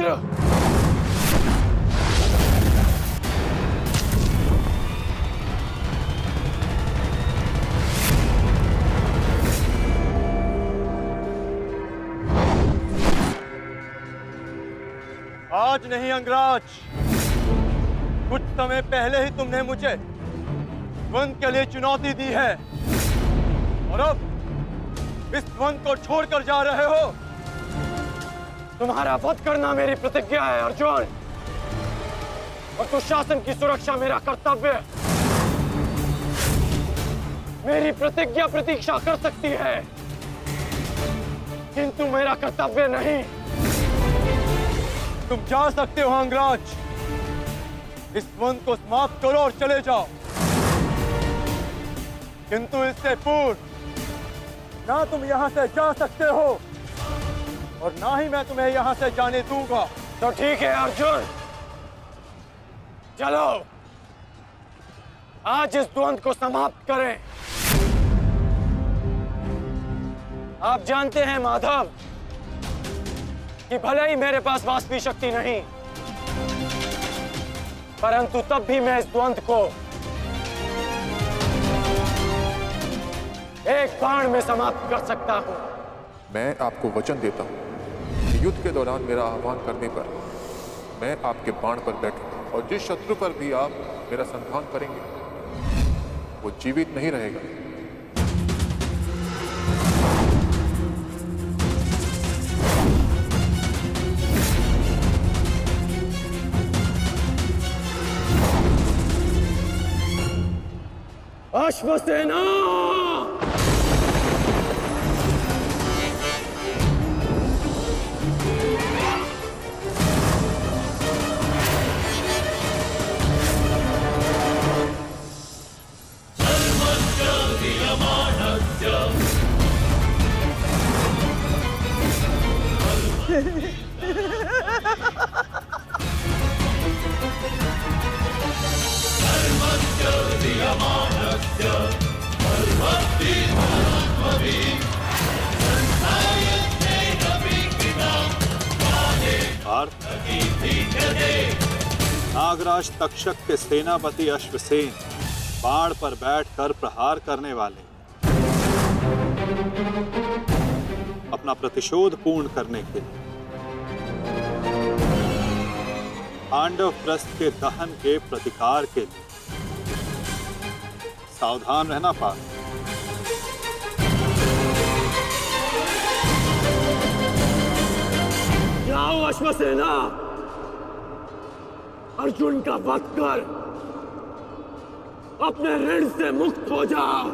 शीघ्र। आज नहीं अंगराज, कुछ समय पहले ही तुमने मुझे द्वंद के लिए चुनौती दी है और अब इस द्वंद को छोड़कर जा रहे हो। तुम्हारा वध करना मेरी प्रतिज्ञा है अर्जुन, और दुशासन की सुरक्षा मेरा कर्तव्य है। मेरी प्रतिज्ञा प्रतीक्षा कर सकती है, किंतु मेरा कर्तव्य नहीं। तुम जा सकते हो अंगराज, इस द्वंद को समाप्त करो और चले जाओ, किंतु इससे पूर्व ना तुम यहां से जा सकते हो और ना ही मैं तुम्हें यहां से जाने दूंगा। तो ठीक है अर्जुन, चलो आज इस द्वंद को समाप्त करें। आप जानते हैं माधव कि भले ही मेरे पास वास्तविक शक्ति नहीं, परंतु तब भी मैं इस द्वंद को एक बाण में समाप्त कर सकता हूं। मैं आपको वचन देता हूं कि युद्ध के दौरान मेरा आह्वान करने पर मैं आपके बाण पर बैठूंगा, और जिस शत्रु पर भी आप मेरा संधान करेंगे वो जीवित नहीं रहेगा। अश्वसेना! नागराज तक्षक के सेनापति अश्वसेन बाण पर बैठकर प्रहार करने वाले अपना प्रतिशोध पूर्ण करने के लिए पांडव प्रस्थ के दहन के प्रतिकार के लिए सावधान रहना पार्थ। जाओ अश्वसेना, अर्जुन का वध कर अपने ऋण से मुक्त हो जाओ।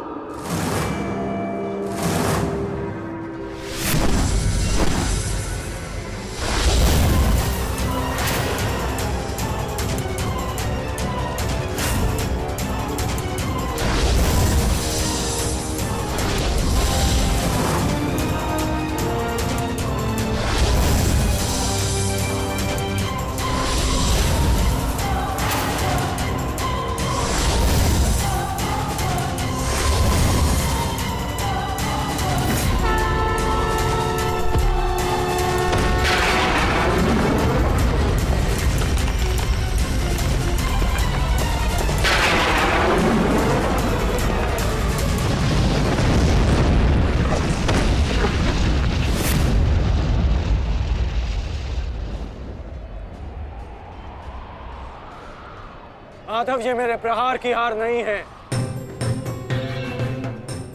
माधव, ये मेरे प्रहार की हार नहीं है,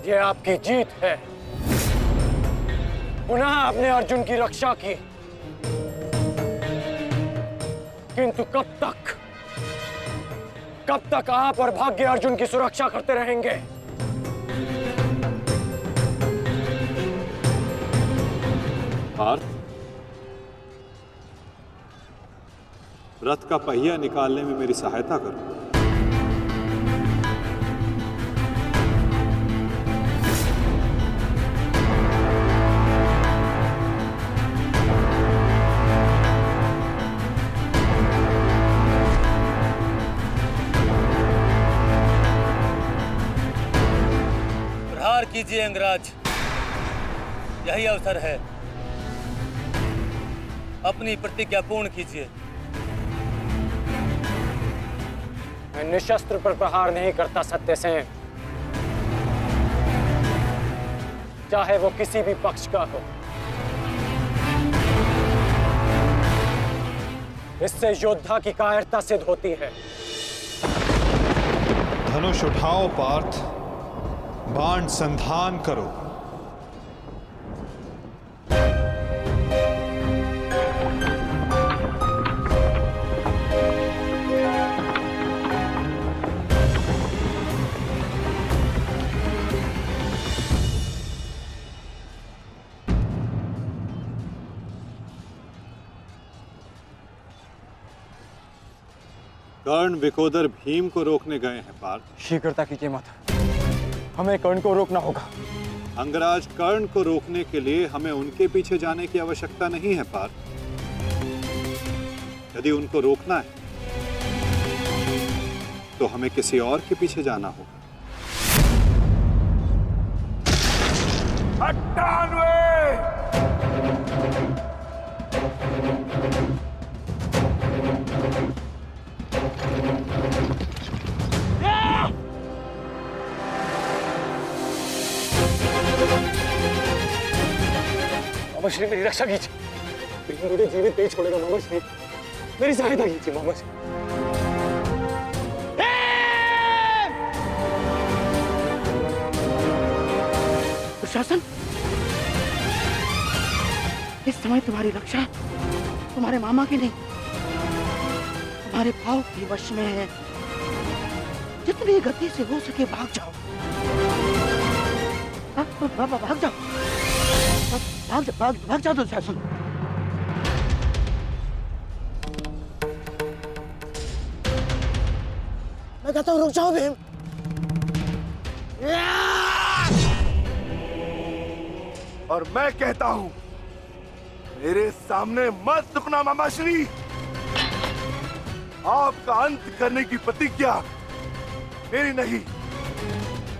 ये आपकी जीत है। पुनः आपने अर्जुन की रक्षा की, किंतु कब तक आप और भाग्य अर्जुन की सुरक्षा करते रहेंगे? पार्थ, रथ का पहिया निकालने में मेरी सहायता करो। प्रहार कीजिए अंगराज, यही अवसर है। अपनी प्रतिज्ञा पूर्ण कीजिए। मैं निशस्त्र पर प्रहार नहीं करता सत्यसेन, चाहे वो किसी भी पक्ष का हो। इससे योद्धा की कायरता सिद्ध होती है। धनुष उठाओ पार्थ, बाण संधान करो। कर्ण विकोदर भीम को रोकने गए हैं पार्थ। शीघ्रता कीजिए माता, हमें कर्ण को रोकना होगा। अंगराज, कर्ण को रोकने के लिए हमें उनके पीछे जाने की आवश्यकता नहीं है पार्थ। यदि उनको रोकना है तो हमें किसी और के पीछे जाना होगा। 98 मामा श्री, मेरी रक्षा कीजिए। भीम मुझे जीवित नहीं छोड़ेगा मामा श्री, मेरी सहायता कीजिए मामा श्री। दुशासन, इस समय तुम्हारी रक्षा तुम्हारे मामा की नहीं, तुम्हारे भाव के वश में है। जितनी गति से हो सके भाग जाओ। भाग जाओ, भाग जाओ दुशासन। मैं कहता हूँ रुक जाओ भीम। और मैं कहता हूं मेरे सामने मत रुकना मामाश्री। आपका अंत करने की प्रतिज्ञा मेरी नहीं,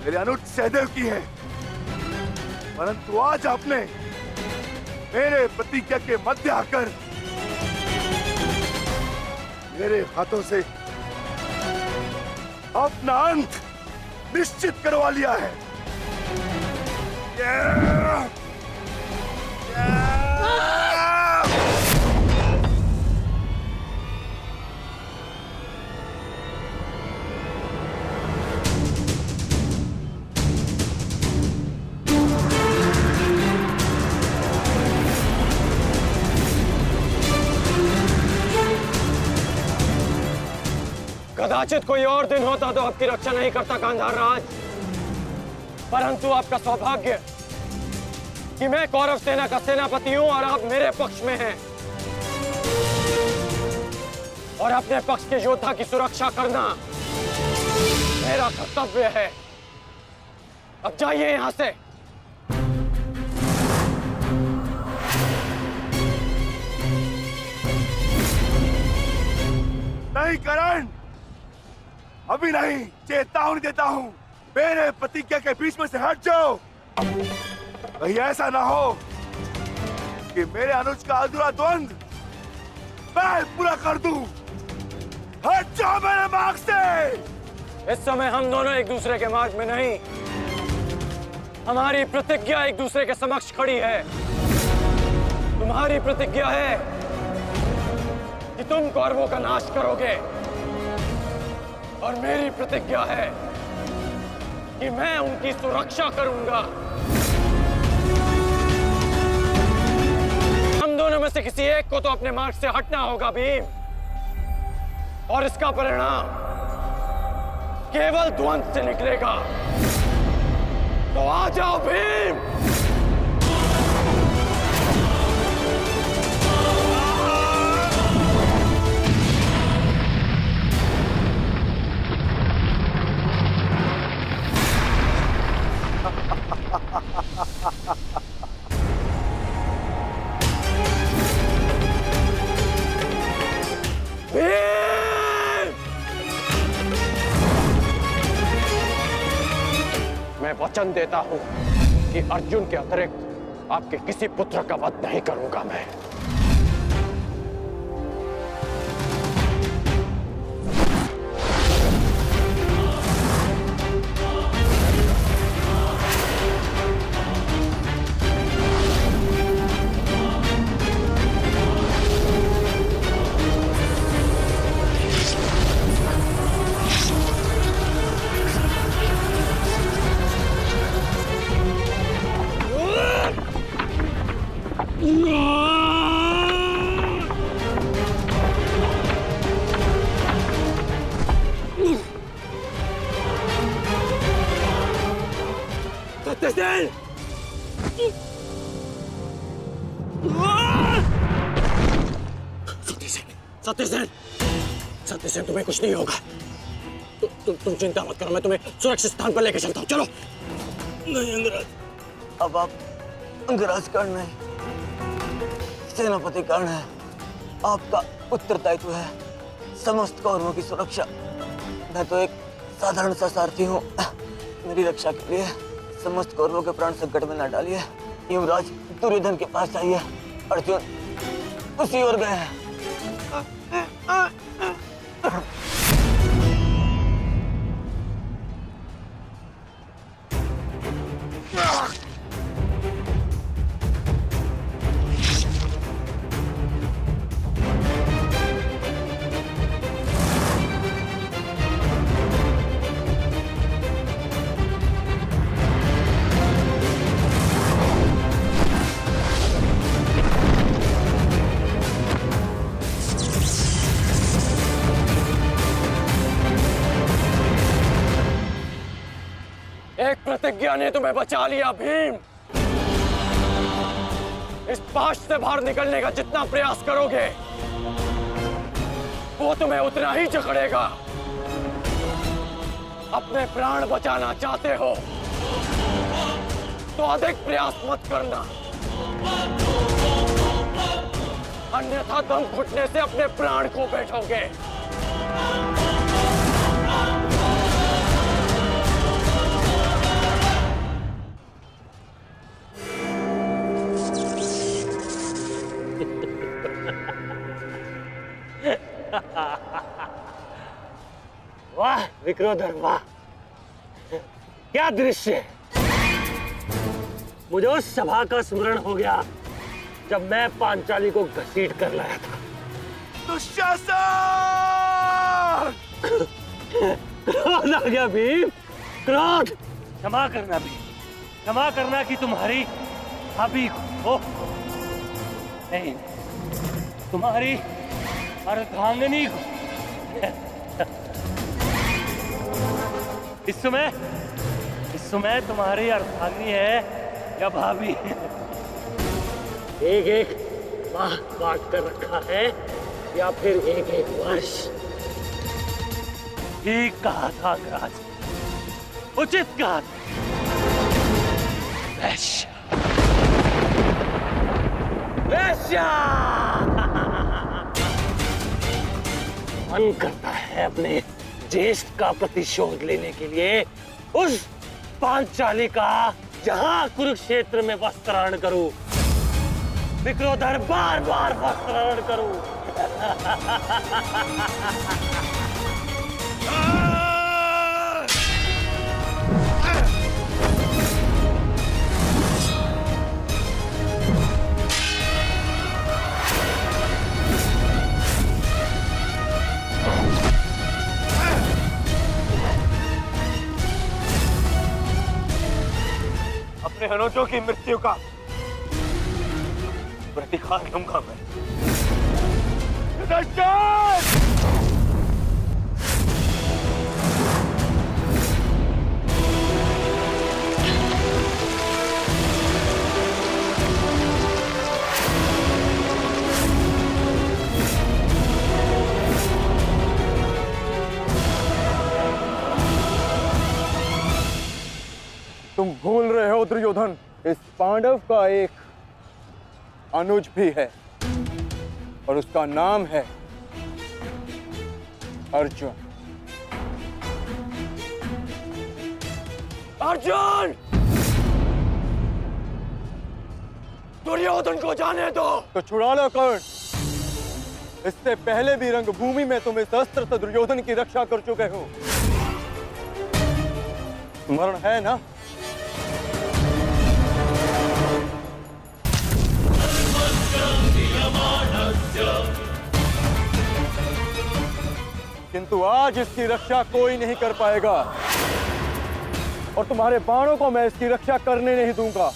मेरे अनुज सहदेव की है। परंतु आज आपने मेरे प्रतिज्ञा के मध्य आकर मेरे हाथों से अपना अंत निश्चित करवा लिया है। कदाचित कोई और दिन होता तो आपकी रक्षा नहीं करता गांधार राज, परंतु आपका सौभाग्य कि मैं कौरव सेना का सेनापति हूं और आप मेरे पक्ष में हैं, और अपने पक्ष के योद्धा की सुरक्षा करना मेरा कर्तव्य है। अब जाइए यहां से। नहीं करण, अभी नहीं, चेतावनी देता हूं। मेरे प्रतिज्ञा के बीच में से हट जाओ। कहीं ऐसा ना हो कि मेरे अनुज का अधूरा द्वंद्व मैं पूरा कर दूं। हट जाओ मेरे मार्ग से। इस समय हम दोनों एक दूसरे के मार्ग में नहीं, हमारी प्रतिज्ञा एक दूसरे के समक्ष खड़ी है। तुम्हारी प्रतिज्ञा है कि तुम कौरवों का नाश करोगे, और मेरी प्रतिज्ञा है कि मैं उनकी सुरक्षा करूंगा। हम दोनों में से किसी एक को तो अपने मार्ग से हटना होगा भीम, और इसका परिणाम केवल द्वंद्व से निकलेगा। तो आ जाओ भीम। मैं वचन देता हूं कि अर्जुन के अतिरिक्त आपके किसी पुत्र का वध नहीं करूंगा मैं। सत्यसेन, सत्यसेन तुम्हें कुछ नहीं होगा। तुम चिंता मत करो, मैं तुम्हें सुरक्षित स्थान पर लेकर चलता हूँ। चलो। नहीं अंगराज, अब आप अंगराज कर्ण नहीं, सेनापति कर्ण है। आपका उत्तरदायित्व है समस्त कौरवों की सुरक्षा। मैं तो एक साधारण सा सारथी हूँ। मेरी रक्षा के लिए समस्त कौरवों के प्राण संकट में न डालिए। युवराज दुर्योधन के पास जाइए, अर्जुन उसी ओर गए हैं। एक प्रतिज्ञा ने तुम्हें बचा लिया भीम। इस पाश से बाहर निकलने का जितना प्रयास करोगे वो तुम्हें उतना ही जकड़ेगा। अपने प्राण बचाना चाहते हो तो अधिक प्रयास मत करना, अन्यथा दम घुटने से अपने प्राण खो बैठोगे। वाह विक्रोधर, वाह क्या दृश्य। मुझे उस सभा का स्मरण हो गया जब मैं पांचाली को घसीट कर लाया था। दुशासन! क्रोध आ गया भीम, क्रोध। क्षमा करना भीम, क्षमा करना कि तुम्हारी भाभी को नहीं, तुम्हारी अर्धांगिनी को। इस समय तुम्हारी अर्धांगिनी है या भाभी? एक एक माह बांट कर रखा है या फिर एक एक वर्ष? ठीक कहा था अंगराज, उचित कहा था। वैश्या, वैश्या। मन करता है अपने ज्येष्ठ का प्रतिशोध लेने के लिए उस पांचाली का जहां कुरुक्षेत्र में वस्त्राहरण करूं, विक्रोधर बार बार वस्त्राहरण करूं। अपने अनुजों की मृत्यु का प्रतिकार लूंगा मैं। तुम भूल रहे हो दुर्योधन, इस पांडव का एक अनुज भी है और उसका नाम है अर्जुन। अर्जुन! दुर्योधन को जाने दो। तो छुड़ा लो कर्ण। इससे पहले भी रंगभूमि में तुम इस अस्त्र से दुर्योधन की रक्षा कर चुके हो, स्मरण है ना? किंतु आज इसकी रक्षा कोई नहीं कर पाएगा और तुम्हारे बाणों को मैं इसकी रक्षा करने नहीं दूंगा।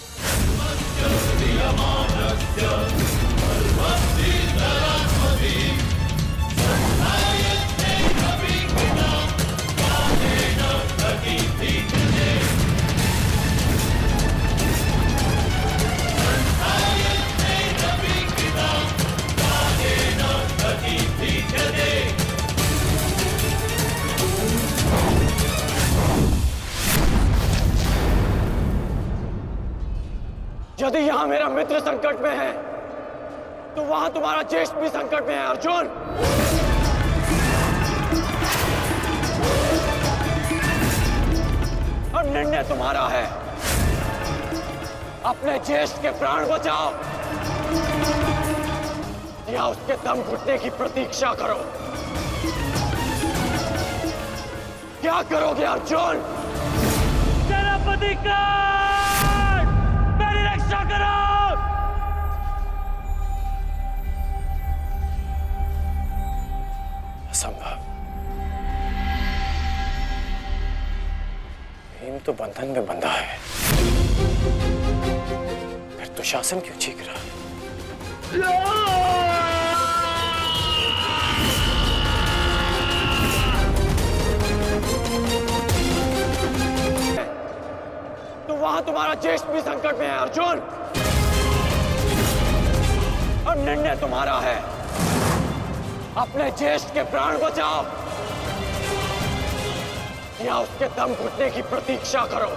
यदि यहाँ मेरा मित्र संकट में है तो वहां तुम्हारा ज्येष्ठ भी संकट में है अर्जुन। और निर्णय तुम्हारा है, अपने ज्येष्ठ के प्राण बचाओ या उसके दम घुटने की प्रतीक्षा करो। क्या करोगे अर्जुन? सेनापति कर्ण, मेरी रक्षा करो। असंभव। भीम तो बंधन में बंधा है, फिर दुशासन क्यों चीख रहा है? तो वहां तुम्हारा ज्येष्ठ भी संकट में है अर्जुन। और निर्णय तुम्हारा है, अपने ज्येष्ठ के प्राण बचाओ या उसके दम घुटने की प्रतीक्षा करो।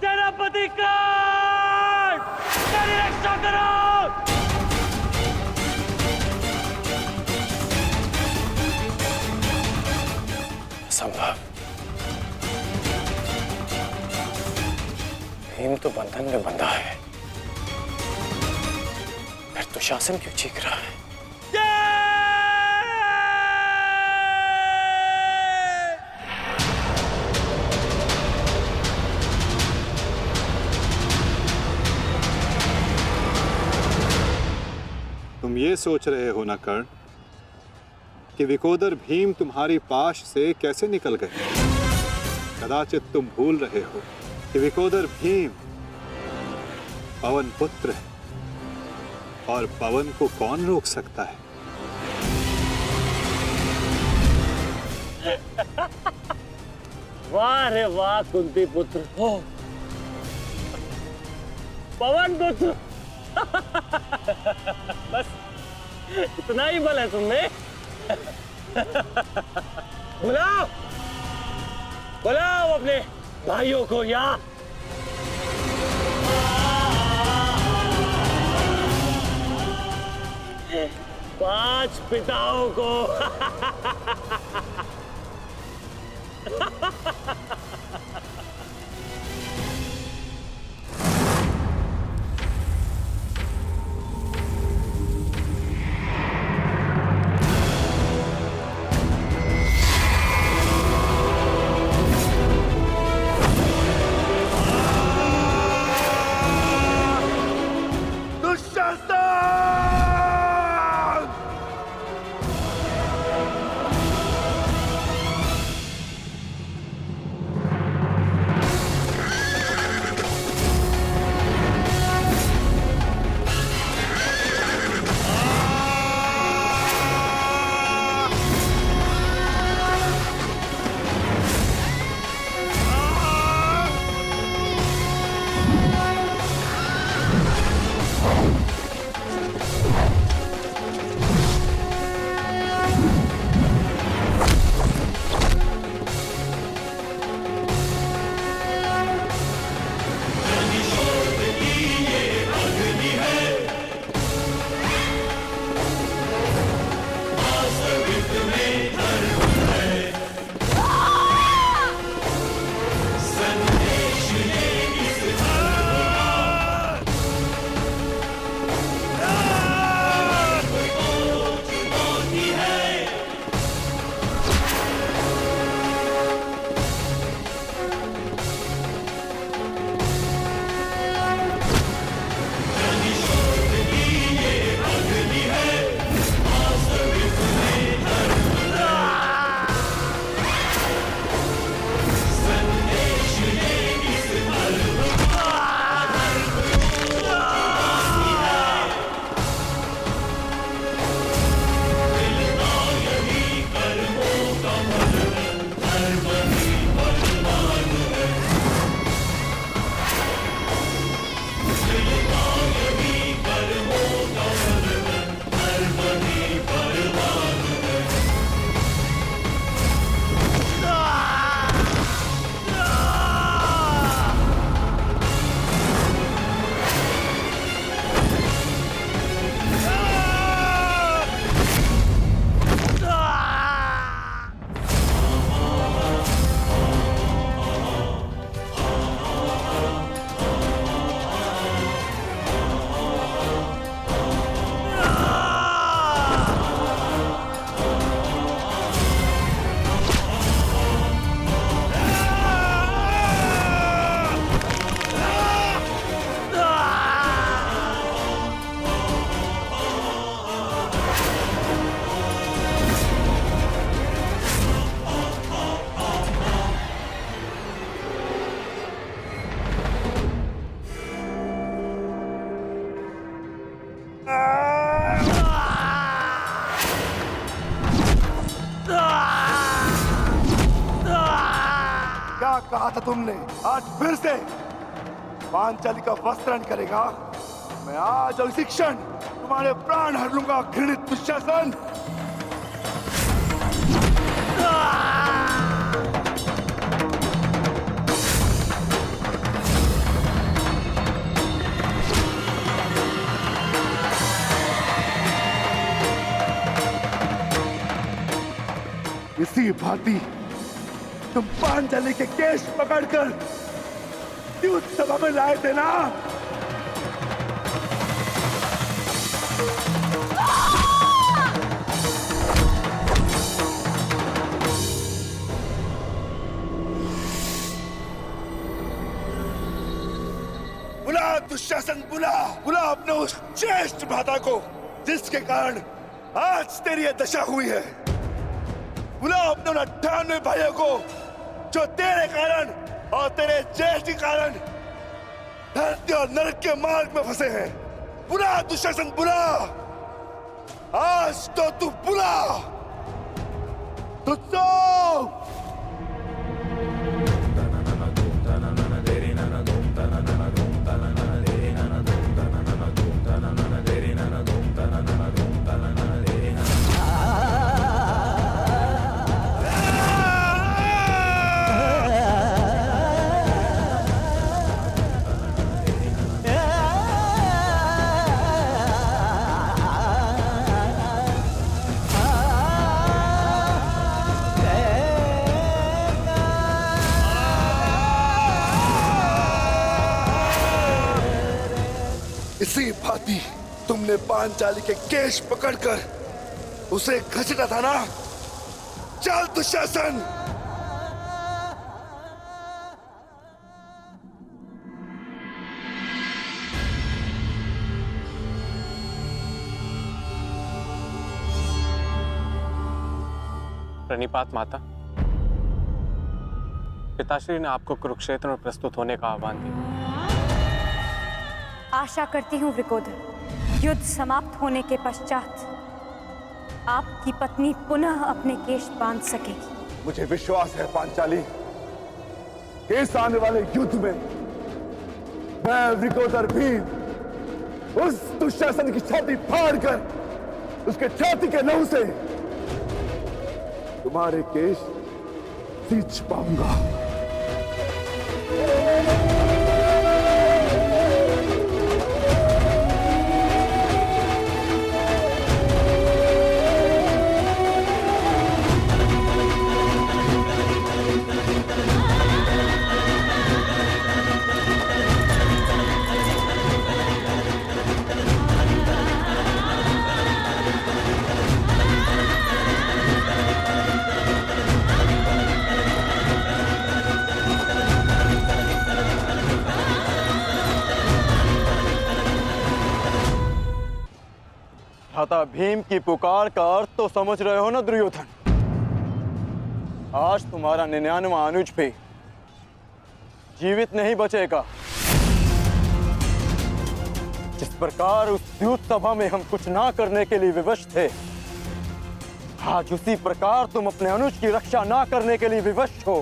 सेनापति कर्ण, मेरी रक्षा करो। असंभव। भीम तो बंधन में बंधा है, फिर दुशासन क्यों चीख रहा है? तुम ये सोच रहे हो ना कर्ण कि विकोदर भीम तुम्हारी पाश से कैसे निकल गए? कदाचित तुम भूल रहे हो कि विकोदर भीम पवन पुत्र है, और पवन को कौन रोक सकता है? वाह रे वाह कुंती पुत्र हो, पवन पुत्र। बस इतना ही बल है तुम्हें। बुलाओ बुलाओ अपने भाइयों को यहाँ। पांच पिताओं को। कहा था तुमने, आज फिर से पांचाली का वस्त्रण करेगा। मैं आज और इसी क्षण तुम्हारे प्राण हर लूंगा, घृणित दुशासन। इसी भांति तुम पांचाली के केश पकड़कर युद्ध सभा में लाए थे ना? बुला दुशासन, बुला बुला अपने उस ज्येष्ठ भ्राता को जिसके कारण आज तेरी यह दशा हुई है। बुलाओ अपने 98 भाइयों को जो तेरे कारण और तेरे ज्येष्ठ के कारण धरती और नरक के मार्ग में फंसे हैं। बुला दुशासन, बुला, आज तो तू बुला। तुझको इसी भांति तुमने पांचाली के केश पकड़कर उसे घसीटा था ना? चल दुशासन। प्रणिपात माता। पिताश्री ने आपको कुरुक्षेत्र में प्रस्तुत होने का आह्वान दिया। आशा करती हूँ वृकोदर, युद्ध समाप्त होने के पश्चात आपकी पत्नी पुनः अपने केश बांध सकेगी। मुझे विश्वास है पांचाली, इस आने वाले युद्ध में मैं वृकोदर भीम उस दुशासन की छाती फाड़कर उसके छाती के लहू से तुम्हारे केश सींच पाऊंगा। भ्राता भीम की पुकार का अर्थ तो समझ रहे हो ना दुर्योधन? आज तुम्हारा 99वां अनुज भी जीवित नहीं बचेगा। जिस प्रकार उस युद्ध सभा में हम कुछ ना करने के लिए विवश थे, आज उसी प्रकार तुम अपने अनुज की रक्षा ना करने के लिए विवश हो।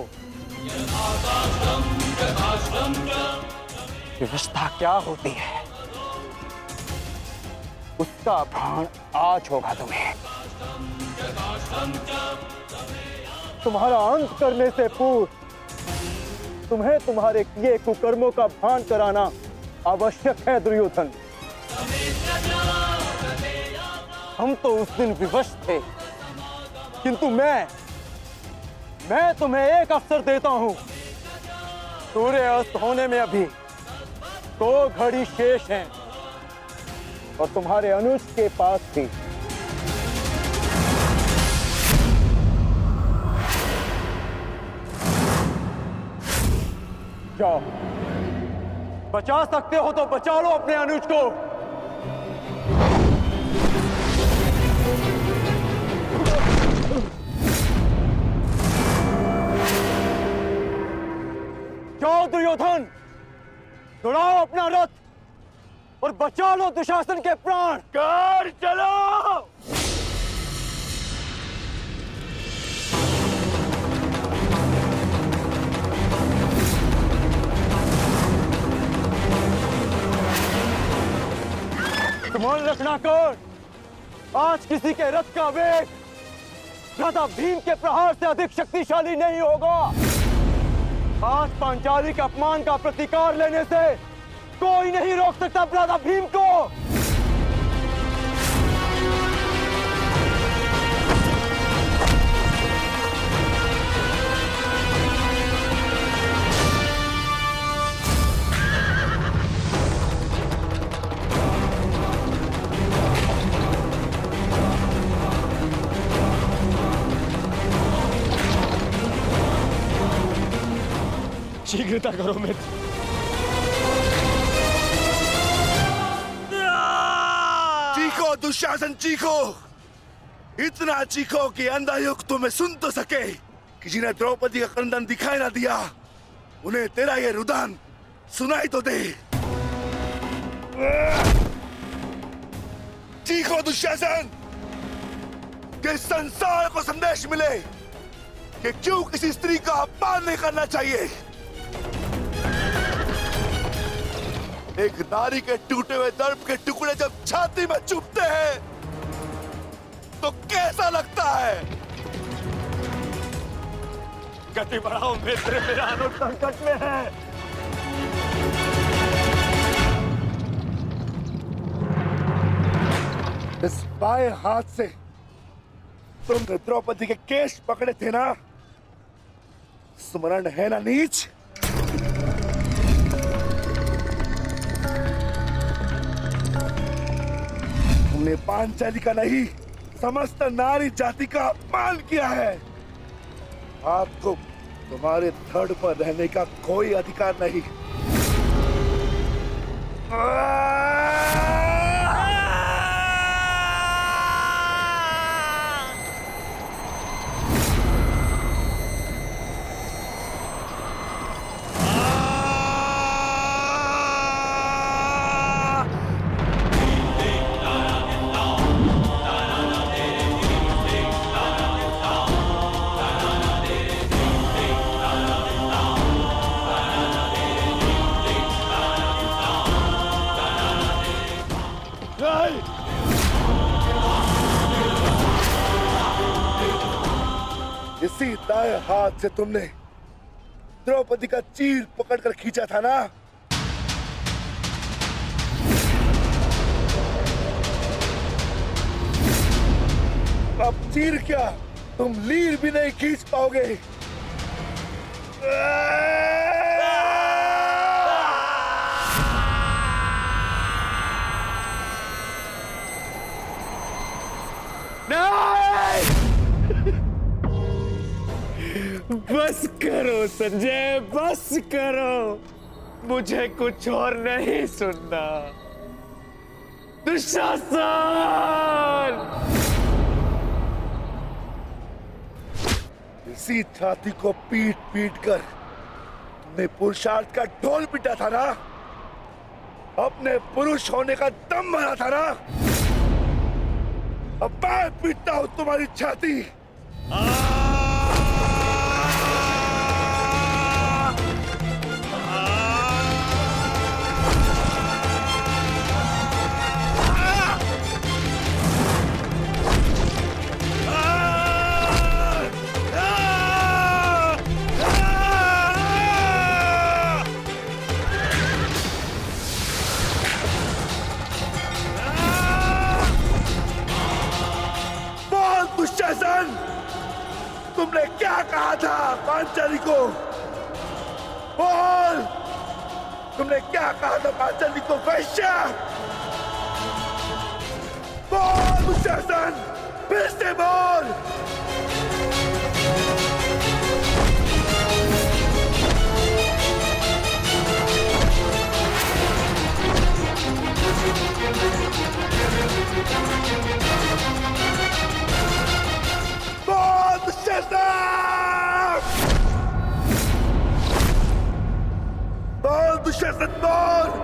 विवशता क्या होती है उसका भान आज होगा तुम्हें। तुम्हारा अंत करने से पूर्व तुम्हें तुम्हारे किए कुकर्मों का भान कराना आवश्यक है दुर्योधन। हम तो उस दिन विवश थे, किंतु मैं तुम्हें एक अवसर देता हूं। सूर्य अस्त होने में अभी 2 घड़ी शेष हैं और तुम्हारे अनुज के पास भी। जाओ, बचा सकते हो तो बचा लो अपने अनुज को। जाओ दुर्योधन, दौड़ाओ अपना रथ और बचा लो दुशासन के प्राण। कर चलो। मन रखना कौन, आज किसी के रथ का वेग भ्राता भीम के प्रहार से अधिक शक्तिशाली नहीं होगा। आज पांचाली के अपमान का प्रतिकार लेने से कोई नहीं रोक सकता भ्राता भीम को। शीघ्रता करो मित्र। चीखो दुशासन चीखो, इतना चीखो कि अंधा युग तुम्हें सुन तो सके कि जिन्हें द्रौपदी का क्रंदन दिखाई ना दिया उन्हें तेरा ये रुदन सुनाई तो दे। चीखो दुशासन कि संसार को संदेश मिले कि क्यों किसी स्त्री का अपमान नहीं करना चाहिए। एक नारी के टूटे हुए दर्प के टुकड़े जब छाती में चुभते हैं तो कैसा लगता है। गति बढ़ाओ मित्र, मेरा अनुज संकट में है। इस बाएं हाथ से तुमने द्रौपदी के केश पकड़े थे ना, स्मरण है ना नीच। तुमने पांचाली का नहीं समस्त नारी जाति का अपमान किया है। आपको तुम्हारे धड़ पर रहने का कोई अधिकार नहीं। इसी दाएं हाथ से तुमने द्रौपदी का चीर पकड़कर खींचा था ना। अब चीर क्या, तुम लीर भी नहीं खींच पाओगे। बस करो संजय, बस करो, मुझे कुछ और नहीं सुनना। दुशासन! इसी छाती को पीट पीट कर तुमने पुरुषार्थ का ढोल पीटा था ना, अपने पुरुष होने का दम भरा था ना। अब मैं पीटता हूं तुम्हारी छाती। तुमने क्या कहा था पांचाली को? बोल, तुमने क्या कहा था पांचाली को? वैश्या! बोल दुशासन, फिर से बोल। बोल दुशासन! बोल दुशासन, बोल।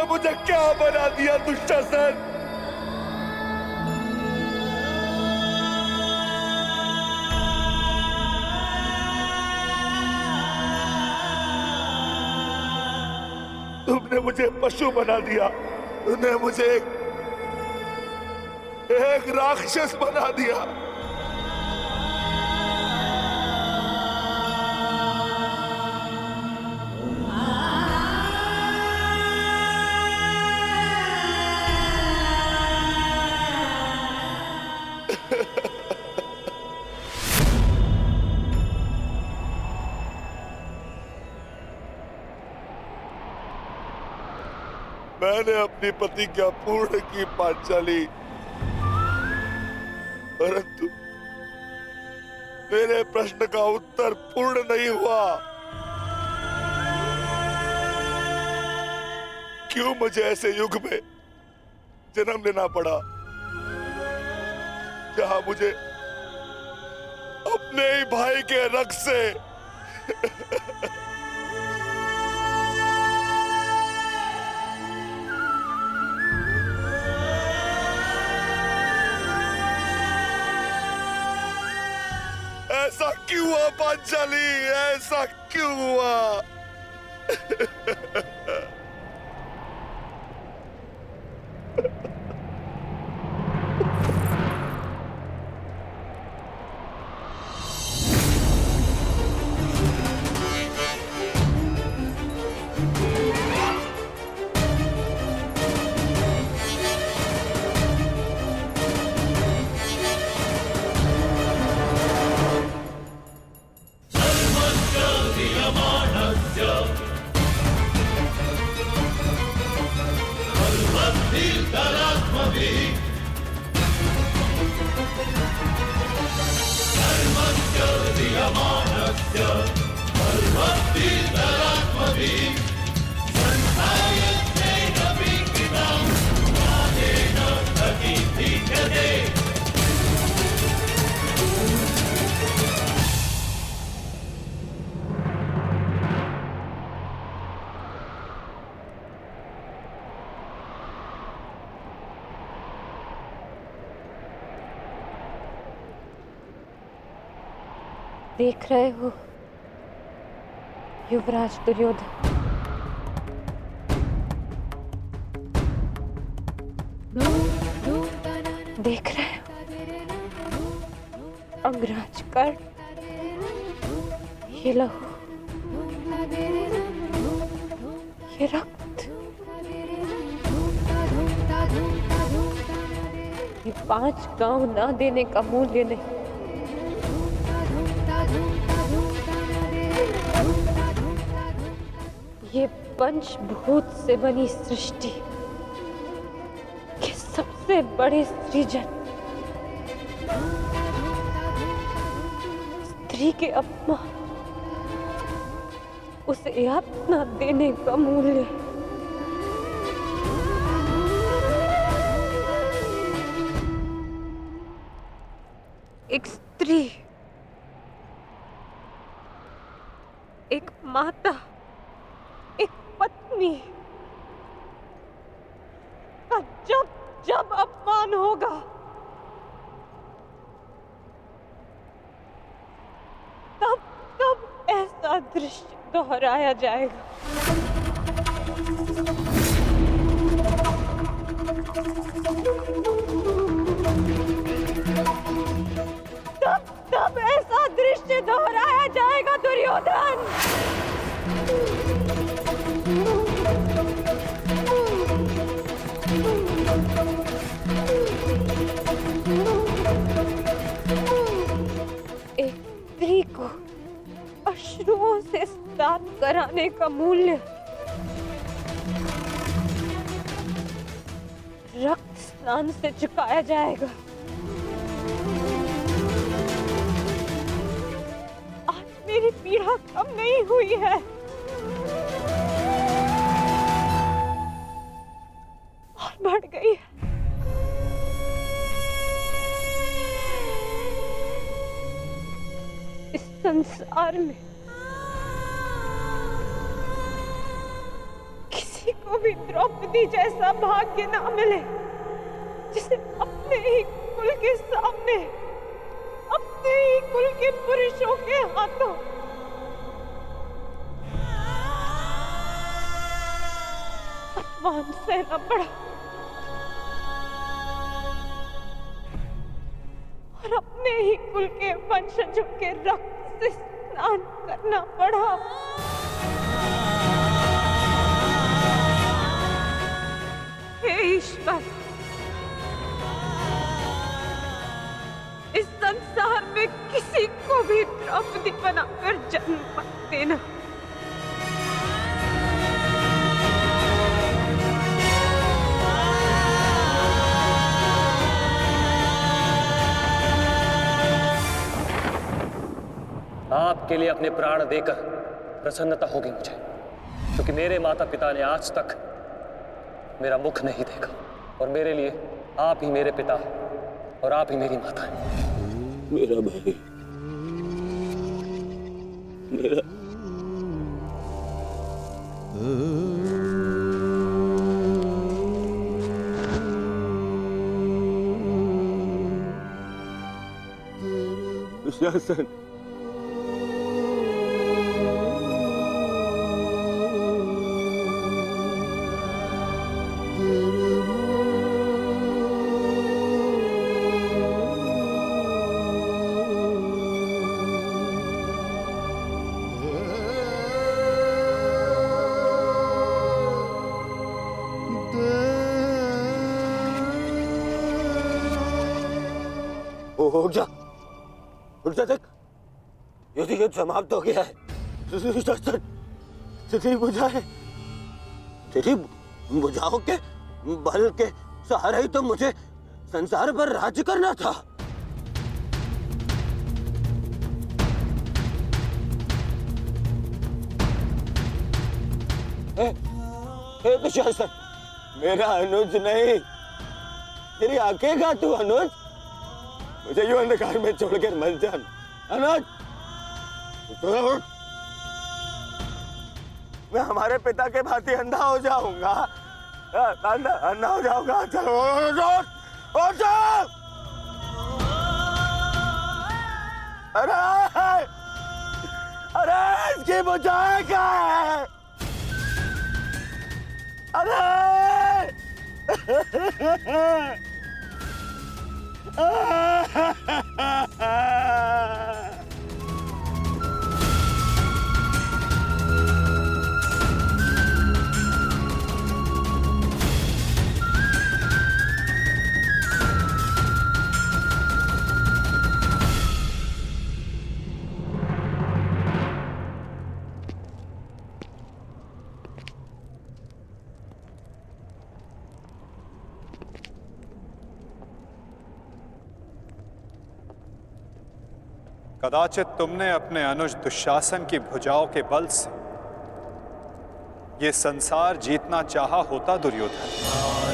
मुझे क्या बना दिया दुशासन। तुमने मुझे पशु बना दिया, तुमने मुझे एक राक्षस बना दिया। मैंने अपनी प्रतिज्ञा पूर्ण की पांचाली, परंतु मेरे प्रश्न का उत्तर पूर्ण नहीं हुआ। क्यों मुझे ऐसे युग में जन्म लेना पड़ा जहां मुझे अपने ही भाई के रक्त से ऐसा क्यों हुआ पांचाली, ऐसा क्यों हुआ? देख रहे हो युवराज दुर्योधन, देख रहे हो अंगराज कर्ण, ये लहू, ये रक्त, ये 5 गांव ना देने का मूल्य नहीं। ये पंचभूत से बनी सृष्टि के सबसे बड़े सृजन, स्त्री के अपमान, उसे यातना देने का मूल्य। एक स्त्री, एक माता, एक पत्नी का जब जब अपमान होगा, तब तब ऐसा दृश्य दोहराया जाएगा। तब तब ऐसा दृश्य दोहराया जाएगा दुर्योधन। एक स्त्री को अश्रुओं से स्नान कराने का मूल्य रक्त स्नान से चुकाया जाएगा। आज मेरी पीड़ा कम नहीं हुई है, और बढ़ गई है। इस संसार में किसी को भी द्रौपदी जैसा भाग्य ना मिले, जिसे अपने ही कुल के सामने, अपने ही कुल के पुरुषों के हाथों अपमान सहना पड़ा और अपने ही कुल के वंशजों के रक्त से स्नान करना पड़ा। हे ईश्वर, इस संसार में किसी को भी द्रौपदी बनाकर जन्म मत देना। आपके लिए अपने प्राण देकर प्रसन्नता होगी मुझे, क्योंकि मेरे माता पिता ने आज तक मेरा मुख नहीं देखा, और मेरे लिए आप ही मेरे पिता और आप ही मेरी माता हैं। मेरा भाई, मेरा दुशासन, उठ जा, देख, युद्ध समाप्त हो गया है। तेरी भुजाओं के बल के सहारे ही तो मुझे संसार पर राज्य करना था। दुशासन, मेरा अनुज नहीं, तेरी आंखें का तू अनुज, मुझे यूं अंधकार में छोड़कर मत जान। अनुज, मैं हमारे पिता के भांति अंधा हो जाऊंगा, अंधा हो जाऊंगा। चलो अरे इसकी बुझाए क्या है? अरे कदाचित तुमने अपने अनुज दुशासन की भुजाओं के बल से ये संसार जीतना चाहा होता दुर्योधन।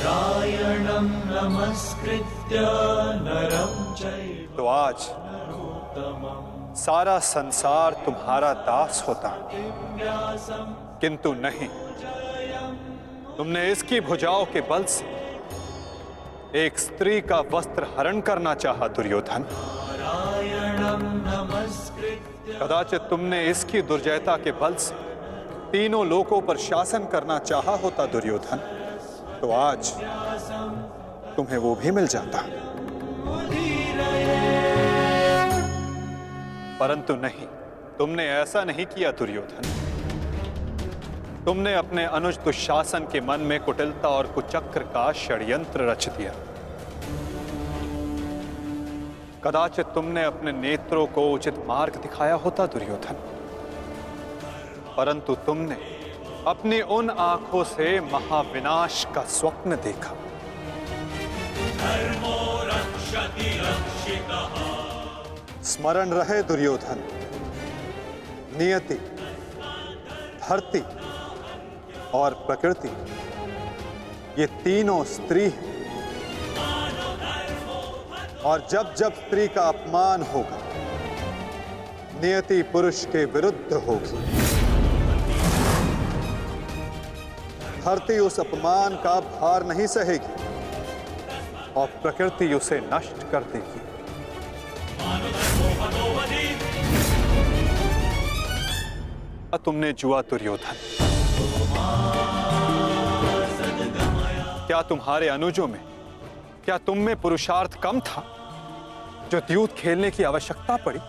नारायणं नमस्कृत्य नरं चैव तो आज सारा संसार तुम्हारा दास होता, किंतु नहीं, तुमने इसकी भुजाओं के बल से एक स्त्री का वस्त्र हरण करना चाहा दुर्योधन। कदाचित तुमने इसकी दुर्जयता के बल से तीनों लोकों पर शासन करना चाहा होता दुर्योधन, तो आज तुम्हें वो भी मिल जाता। परंतु नहीं, तुमने ऐसा नहीं किया दुर्योधन। तुमने अपने अनुज दुशासन के मन में कुटिलता और कुचक्र का षड्यंत्र रच दिया। कदाचित तुमने अपने नेत्रों को उचित मार्ग दिखाया होता दुर्योधन, परंतु तुमने अपनी उन आंखों से महाविनाश का स्वप्न देखा। स्मरण रहे दुर्योधन, नियति, धरती और प्रकृति, ये तीनों स्त्री हैं, और जब जब स्त्री का अपमान होगा, नियति पुरुष के विरुद्ध होगी। धरती उस अपमान का भार नहीं सहेगी और प्रकृति उसे नष्ट कर देगी। तुमने जुआ दुर्योधन। क्या तुम्हारे अनुजों में, क्या तुम में पुरुषार्थ कम था जो द्यूत खेलने की आवश्यकता पड़ी?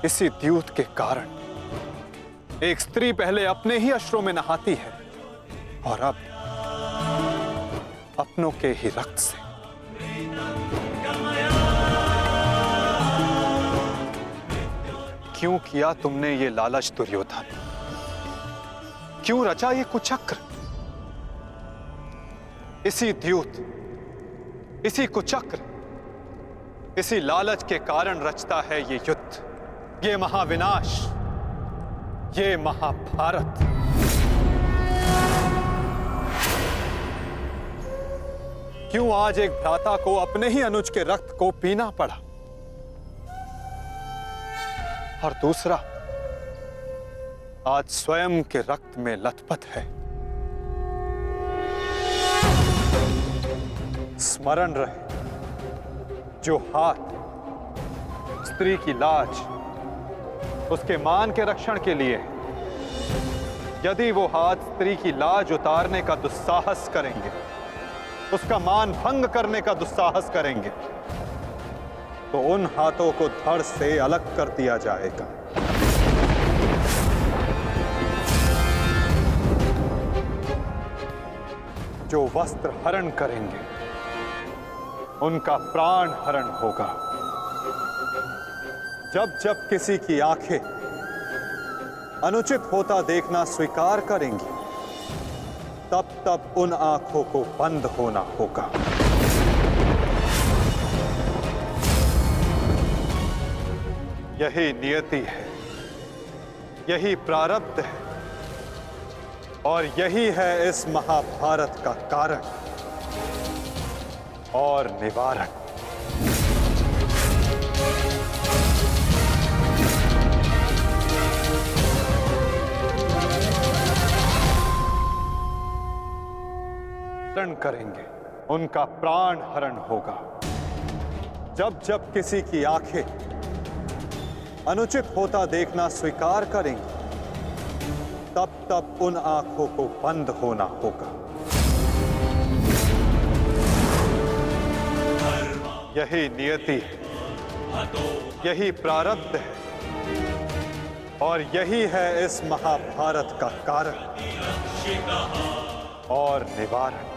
इसी द्यूत के कारण एक स्त्री पहले अपने ही अश्रों में नहाती है और अब अपनों के ही रक्त से। क्यों किया तुमने ये लालच दुर्योधन? क्यों रचा ये कुचक्र? इसी द्यूत, इसी कुचक्र, इसी लालच के कारण रचता है ये युद्ध, ये महाविनाश, ये महाभारत। क्यों आज एक भ्राता को अपने ही अनुज के रक्त को पीना पड़ा और दूसरा आज स्वयं के रक्त में लथपथ है? स्मरण रहे, जो हाथ स्त्री की लाज, उसके मान के रक्षण के लिए, यदि वो हाथ स्त्री की लाज उतारने का दुस्साहस करेंगे, उसका मान भंग करने का दुस्साहस करेंगे, तो उन हाथों को धड़ से अलग कर दिया जाएगा। जो वस्त्र हरण करेंगे, उनका प्राण हरण होगा। जब जब किसी की आंखें अनुचित होता देखना स्वीकार करेंगी, तब तब उन आंखों को बंद होना होगा। यही नियति है, यही प्रारब्ध है और यही है इस महाभारत का कारण और निवारण। करेंगे, उनका प्राण हरण होगा। जब जब किसी की आंखें अनुचित होता देखना स्वीकार करेंगी, तब तब उन आंखों को बंद होना होगा। यही नियति है, यही प्रारब्ध है और यही है इस महाभारत का कारण और निवारण।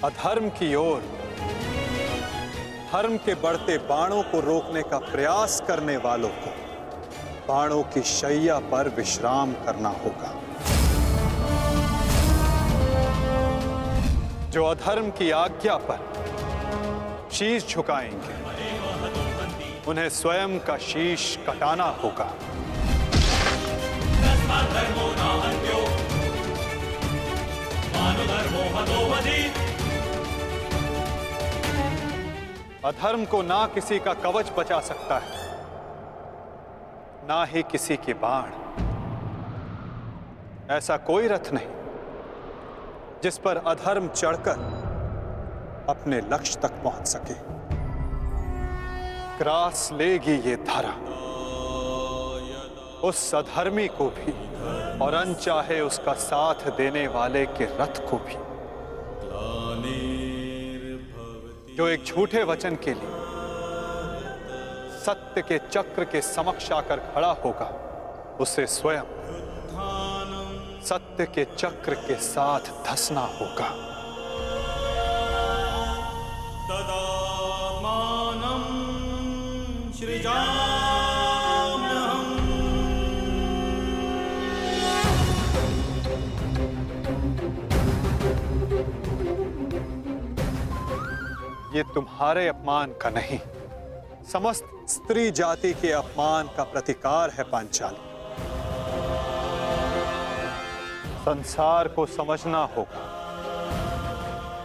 अधर्म की ओर धर्म के बढ़ते बाणों को रोकने का प्रयास करने वालों को बाणों की शैया पर विश्राम करना होगा। जो अधर्म की आज्ञा पर शीश झुकाएंगे, उन्हें स्वयं का शीश कटाना होगा। अधर्म को ना किसी का कवच बचा सकता है, ना ही किसी के बाण। ऐसा कोई रथ नहीं जिस पर अधर्म चढ़कर अपने लक्ष्य तक पहुंच सके। ग्रास लेगी ये धरा उस अधर्मी को भी और अनचाहे उसका साथ देने वाले के रथ को भी, जो एक झूठे वचन के लिए सत्य के चक्र के समक्ष आकर खड़ा होगा, उसे स्वयं सत्य के चक्र के साथ धंसना होगा। ये तुम्हारे अपमान का नहीं, समस्त स्त्री जाति के अपमान का प्रतिकार है पांचाली। संसार को समझना होगा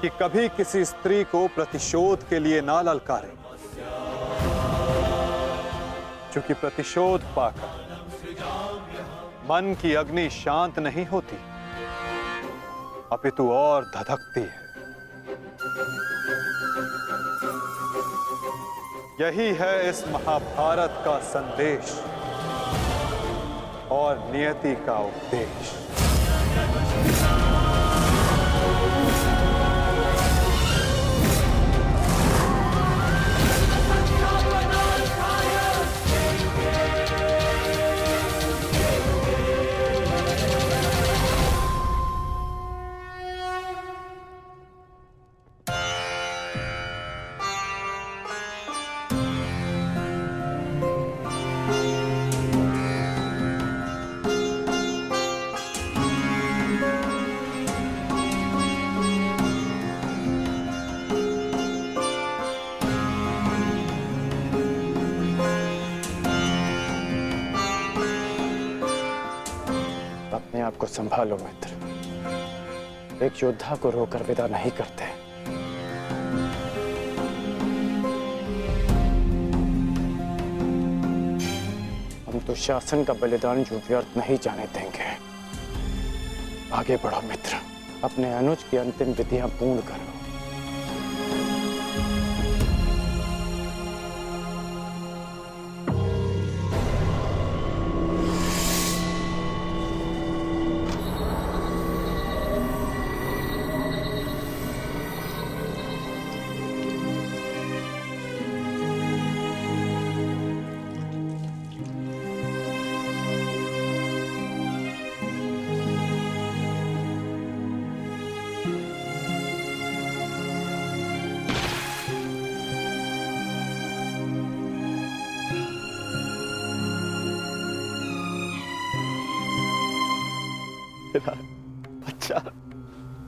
कि कभी किसी स्त्री को प्रतिशोध के लिए ना ललकारें, क्योंकि प्रतिशोध पाकर मन की अग्नि शांत नहीं होती, अपितु और धधकती है। यही है इस महाभारत का संदेश और नियति का उपदेश। अपने आप को संभालो मित्र, एक योद्धा को रोकर विदा नहीं करते। हम तो शासन का बलिदान जो व्यर्थ नहीं जाने देंगे। आगे बढ़ो मित्र, अपने अनुज की अंतिम विधियां पूर्ण करो। अच्छा,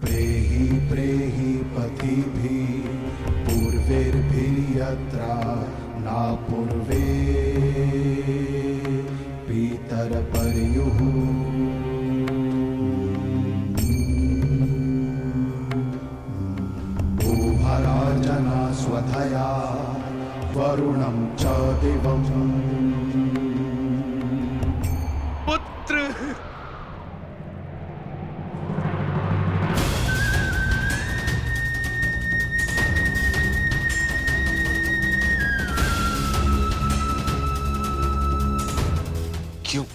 प्रेहि प्रेहि पतिभिः पूर्वैर्भिर्यत्रा न पूर्वे पीतरपर्युः भूभरार्जना स्वधया वरुणं च दिवम्। पुत्र क्यों?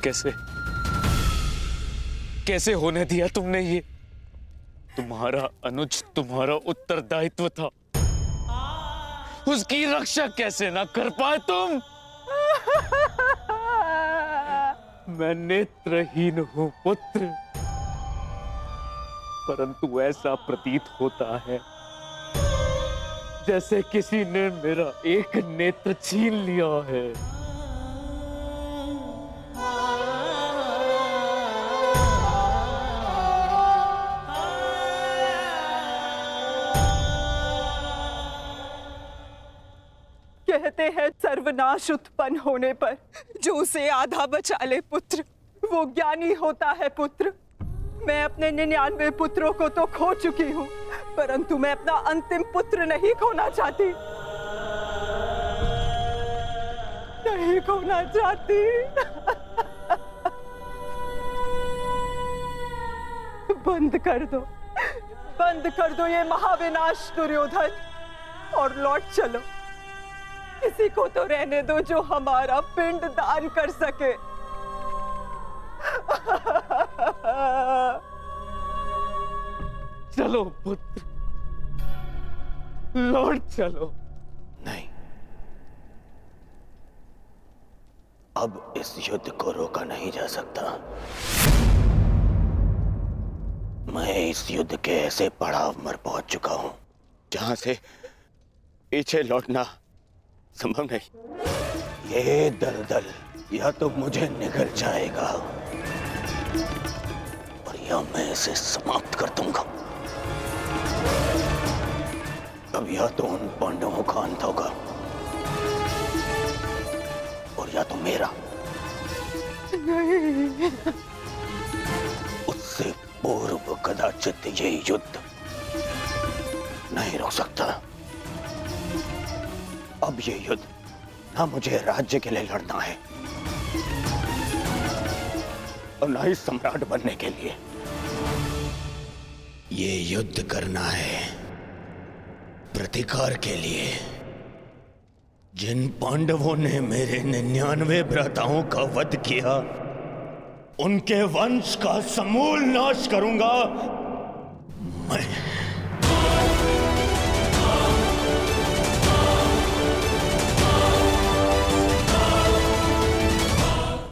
कैसे कैसे होने दिया तुमने ये? तुम्हारा अनुज तुम्हारा उत्तरदायित्व था, उसकी रक्षा कैसे ना कर पाए तुम? मैं नेत्रहीन हूं पुत्र, परंतु ऐसा प्रतीत होता है जैसे किसी ने मेरा एक नेत्र छीन लिया है। कहते हैं सर्वनाश उत्पन्न होने पर जो उसे आधा बचा ले पुत्र, वो ज्ञानी होता है पुत्र। मैं अपने 99 पुत्रों को तो खो चुकी हूँ, परंतु मैं अपना अंतिम पुत्र नहीं खोना चाहती, नहीं खोना चाहती। बंद कर दो ये महाविनाश दुर्योधन, और लौट चलो। किसी को तो रहने दो जो हमारा पिंड दान कर सके। चलो पुत्र, लौट चलो। नहीं, अब इस युद्ध को रोका नहीं जा सकता। मैं इस युद्ध के ऐसे पड़ाव पर पहुंच चुका हूं जहां से पीछे लौटना संभव नहीं। ये दलदल या तो मुझे निगल जाएगा और या मैं इसे समाप्त कर दूंगा। अब या तो उन पांडवों का अंत होगा और या तो मेरा। नहीं, से पूर्व कदाचित ये युद्ध नहीं रोक सकता। अब ये युद्ध ना मुझे राज्य के लिए लड़ना है और ना ही सम्राट बनने के लिए। ये युद्ध करना है प्रतिकार के लिए। जिन पांडवों ने मेरे 99 भ्राताओं का वध किया, उनके वंश का समूल नाश करूंगा मैं।